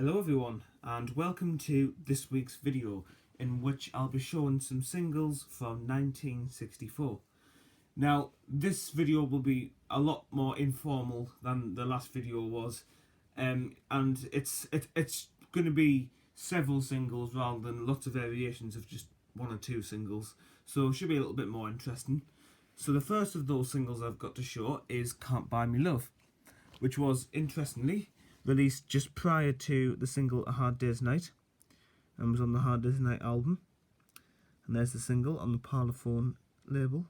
Hello everyone and welcome to this week's video in which I'll be showing some singles from 1964. Now this video will be a lot more informal than the last video was, and it's going to be several singles rather than lots of variations of just one or two singles, so it should be a little bit more interesting. So the first of those singles I've got to show is Can't Buy Me Love, which was, interestingly, released just prior to the single A Hard Day's Night and was on the Hard Day's Night album. And there's the single on the Parlophone label.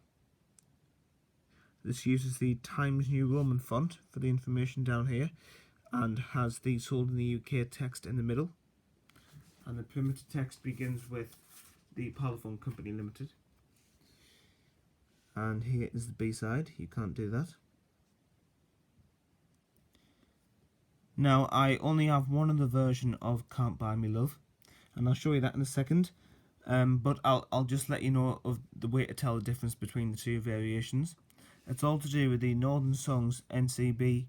This uses the Times New Roman font for the information down here and has the sold in the UK text in the middle. And the perimeter text begins with the Parlophone Company Limited. And here is the B-side, You Can't Do That. Now, I only have one other version of Can't Buy Me Love, and I'll show you that in a second, but I'll just let you know of the way to tell the difference between the two variations. It's all to do with the Northern Songs NCB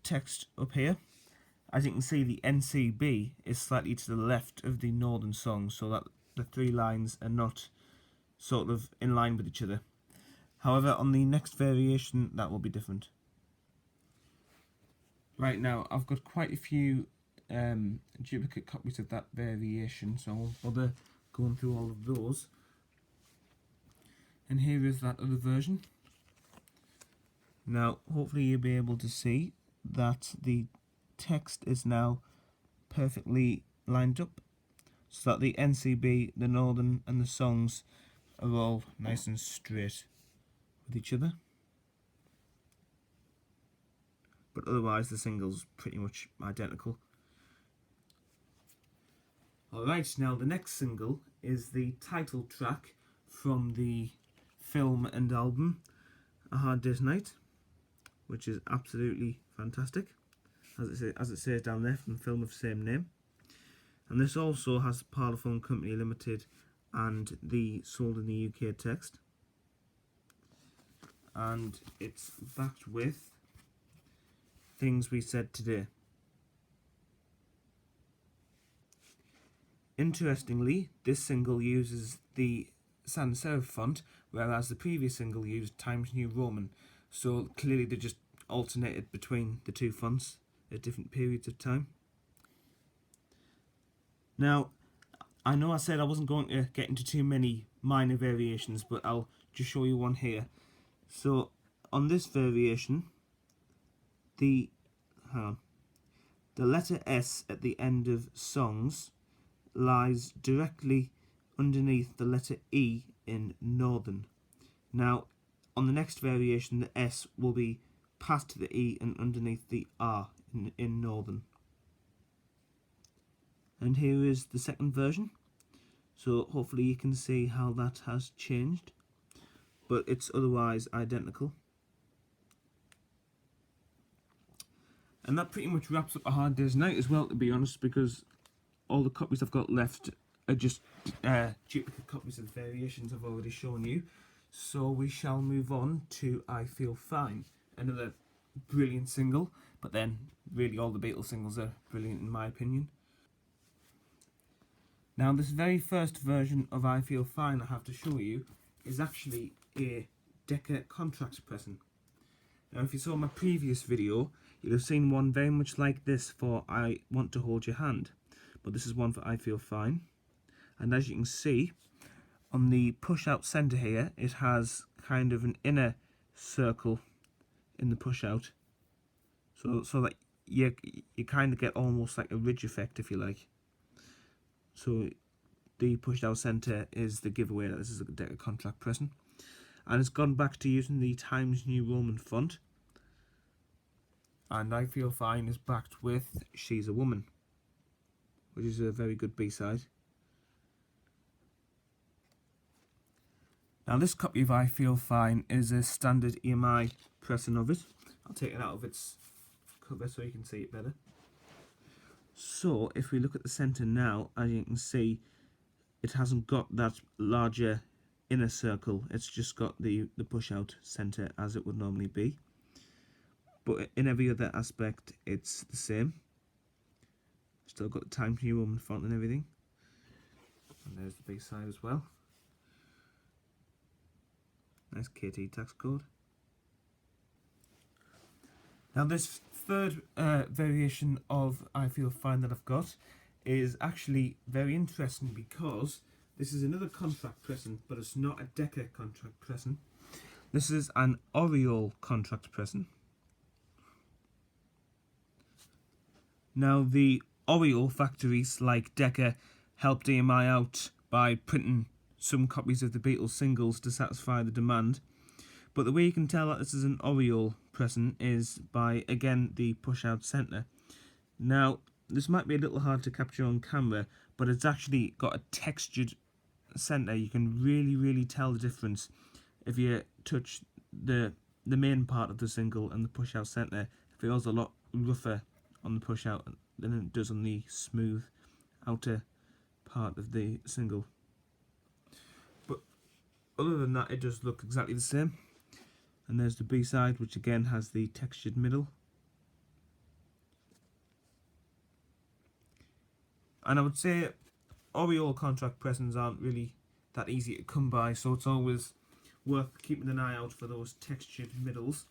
text up here. As you can see, the NCB is slightly to the left of the Northern Songs, so that the three lines are not sort of in line with each other. However, on the next variation, that will be different. Right, now I've got quite a few duplicate copies of that variation, so I won't bother going through all of those. And here is that other version. Now hopefully you'll be able to see that the text is now perfectly lined up, so that the NCB, the Northern and the songs are all nice and straight with each other. But otherwise the single's pretty much identical. Alright, now the next single is the title track from the film and album A Hard Day's Night, which is absolutely fantastic, as it says down there, from the film of the same name. And this also has the Parlophone Company Limited and the sold in the UK text. And it's backed with Things We Said Today. Interestingly, this single uses the sans serif font, whereas the previous single used Times New Roman, so clearly they just alternated between the two fonts at different periods of time. Now, I know I said I wasn't going to get into too many minor variations, but I'll just show you one here. So on this variation, the letter S at the end of songs lies directly underneath the letter E in Northern. Now, on the next variation, the S will be past the E and underneath the R in Northern. And here is the second version. So hopefully you can see how that has changed, but it's otherwise identical. And that pretty much wraps up A Hard Day's Night as well, to be honest, because all the copies I've got left are just duplicate copies of the variations I've already shown you. So we shall move on to I Feel Fine, another brilliant single, but then really all the Beatles singles are brilliant in my opinion. Now this very first version of I Feel Fine I have to show you is actually a Decca contract pressing. Now if you saw my previous video, you'll have seen one very much like this for I Want to Hold Your Hand, but this is one for I Feel Fine. And as you can see, on the push out centre here, it has kind of an inner circle in the push out, so that you kind of get almost like a ridge effect, if you like. So the pushed out centre is the giveaway that this is a Decca contract pressing, and it's gone back to using the Times New Roman font. And I Feel Fine is backed with She's a Woman, which is a very good B-side. Now this copy of I Feel Fine is a standard EMI pressing of it. I'll take it out of its cover so you can see it better. So if we look at the centre now, as you can see, it hasn't got that larger inner circle, it's just got the push out centre as it would normally be. But in every other aspect it's the same. Still got the Times New Roman font and everything. And there's the B side as well. Nice KT tax code. Now this third variation of I Feel Fine that I've got is actually very interesting because this is another contract pressing, but it's not a Decca contract pressing. This is an Oriole contract pressing. Now the Oriole factories like Decca helped EMI out by printing some copies of the Beatles singles to satisfy the demand. But the way you can tell that this is an Oriole pressing is by, again, the push-out centre. Now, this might be a little hard to capture on camera, but it's actually got a textured centre. You can really tell the difference if you touch the main part of the single and the push-out centre. It feels a lot rougher on the push-out than it does on the smooth outer part of the single. But other than that, it does look exactly the same. And there's the B side, which again has the textured middle. And I would say Oriole contract pressings aren't really that easy to come by, so it's always worth keeping an eye out for those textured middles.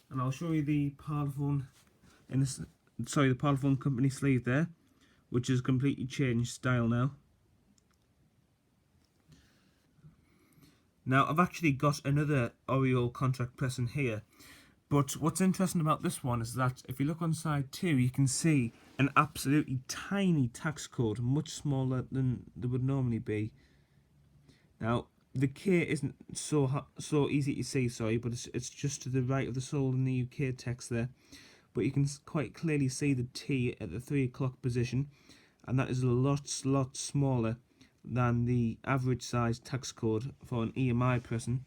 And I'll show you the Parlophone the Parlophone company sleeve there, which has completely changed style now. Now, I've actually got another Oriole contract pressing here, but what's interesting about this one is that if you look on side 2, you can see an absolutely tiny tax code, much smaller than there would normally be. Now, the K isn't so easy to see, sorry, but it's just to the right of the sold in the UK text there. But you can quite clearly see the T at the 3 o'clock position, and that is a lot smaller than the average size tax code for an EMI pressing.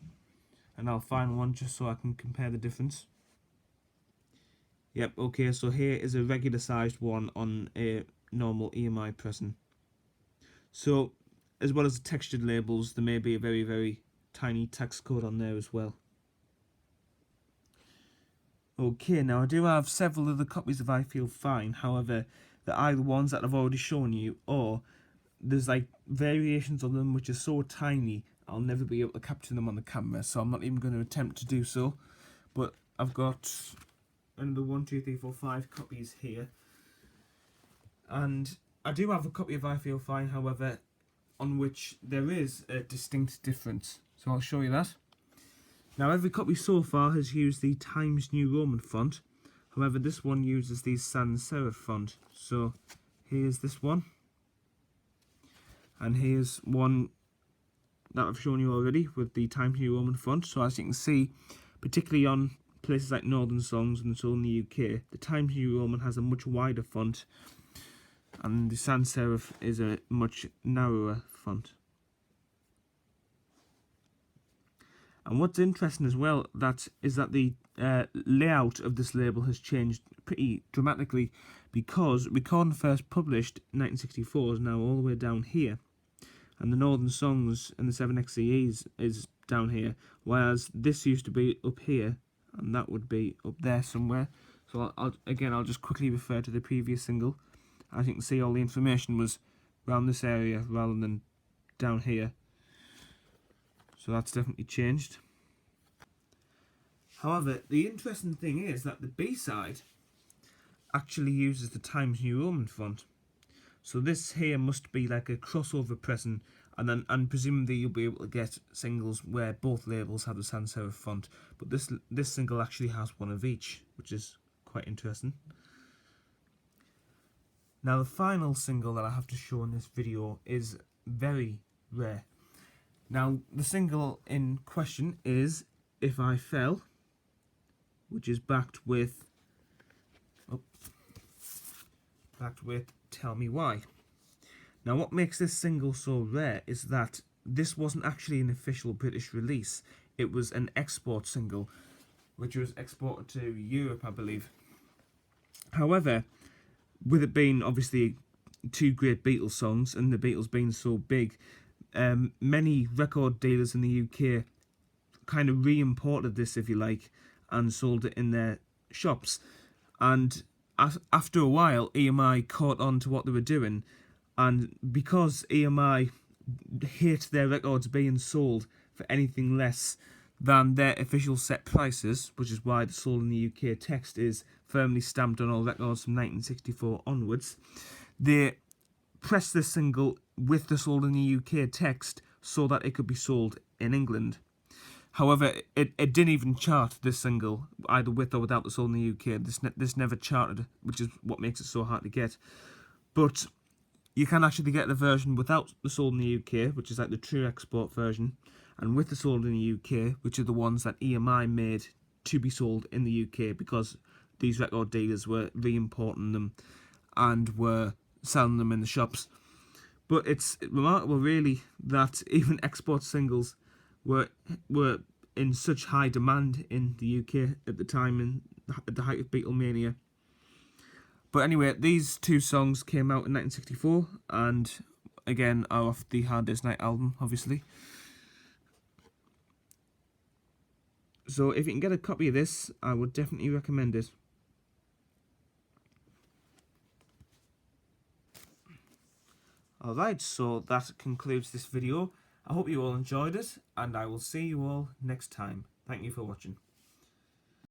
And I'll find one just so I can compare the difference. Yep, okay, so here is a regular sized one on a normal EMI pressing. So, as well as the textured labels, there may be a very tiny tax code on there as well. Okay, now I do have several other copies of I Feel Fine, however, they're either ones that I've already shown you, or there's like variations of them which are so tiny I'll never be able to capture them on the camera, so I'm not even going to attempt to do so. But I've got another 1, 2, 3, 4, 5 copies here, and I do have a copy of I Feel Fine, however, on which there is a distinct difference, so I'll show you that. Now, every copy so far has used the Times New Roman font, however this one uses the sans serif font. So here's this one, and here's one that I've shown you already with the Times New Roman font. So as you can see, particularly on places like Northern Songs and so in the UK, the Times New Roman has a much wider font, and the sans serif is a much narrower font. And what's interesting as well is that the layout of this label has changed pretty dramatically, because Recording First published in 1964 is now all the way down here, and the Northern Songs and the 7XCEs is down here, whereas this used to be up here and that would be up there somewhere. So I'll just quickly refer to the previous single. As you can see, all the information was around this area rather than down here. So that's definitely changed. However, the interesting thing is that the B-side actually uses the Times New Roman font. So this here must be like a crossover pressing, and presumably you'll be able to get singles where both labels have the sans serif font. But this single actually has one of each, which is quite interesting. Now the final single that I have to show in this video is very rare. Now, the single in question is If I Fell, which is backed with Tell Me Why. Now, what makes this single so rare is that this wasn't actually an official British release. It was an export single, which was exported to Europe, I believe. However, with it being obviously two great Beatles songs and the Beatles being so big, many record dealers in the UK kind of re-imported this, if you like, and sold it in their shops. And after a while, EMI caught on to what they were doing, and because EMI hate their records being sold for anything less than their official set prices, which is why the sold in the UK text is firmly stamped on all records from 1964 onwards, they pressed this single with the sold in the UK text so that it could be sold in England. However, it didn't even chart, this single, either with or without the sold in the UK. This never charted, which is what makes it so hard to get. But you can actually get the version without the sold in the UK, which is like the true export version, and with the sold in the UK, which are the ones that EMI made to be sold in the UK because these record dealers were re-importing them and were selling them in the shops. But it's remarkable, really, that even export singles were in such high demand in the UK at the time, at the height of Beatlemania. But anyway, these two songs came out in 1964, and again are off the Hard Day's Night album, obviously. So if you can get a copy of this, I would definitely recommend it. Alright, so that concludes this video. I hope you all enjoyed it, and I will see you all next time. Thank you for watching.